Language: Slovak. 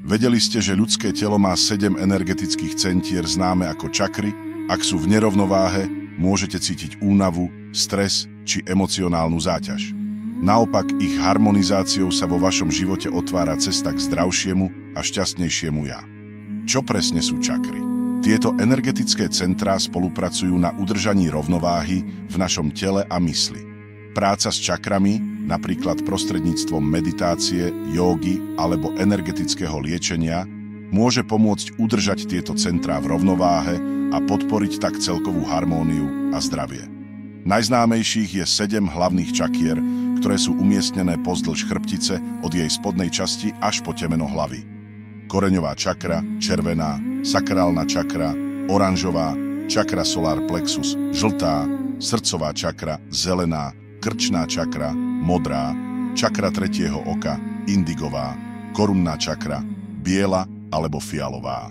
Vedeli ste, že ľudské telo má 7 energetických centier známe ako čakry? Ak sú v nerovnováhe, môžete cítiť únavu, stres či emocionálnu záťaž. Naopak, ich harmonizáciou sa vo vašom živote otvára cesta k zdravšiemu a šťastnejšiemu ja. Čo presne sú čakry? Tieto energetické centrá spolupracujú na udržaní rovnováhy v našom tele a mysli. Práca s čakrami, napríklad prostredníctvom meditácie, jógy alebo energetického liečenia, môže pomôcť udržať tieto centrá v rovnováhe a podporiť tak celkovú harmóniu a zdravie. Najznámejších je 7 hlavných čakier, ktoré sú umiestnené pozdĺž chrbtice od jej spodnej časti až po temeno hlavy. Koreňová čakra, červená, sakrálna čakra, oranžová, čakra solar plexus, žltá, srdcová čakra, zelená, krčná čakra, modrá, čakra tretieho oka, indigová, korunná čakra, biela alebo fialová.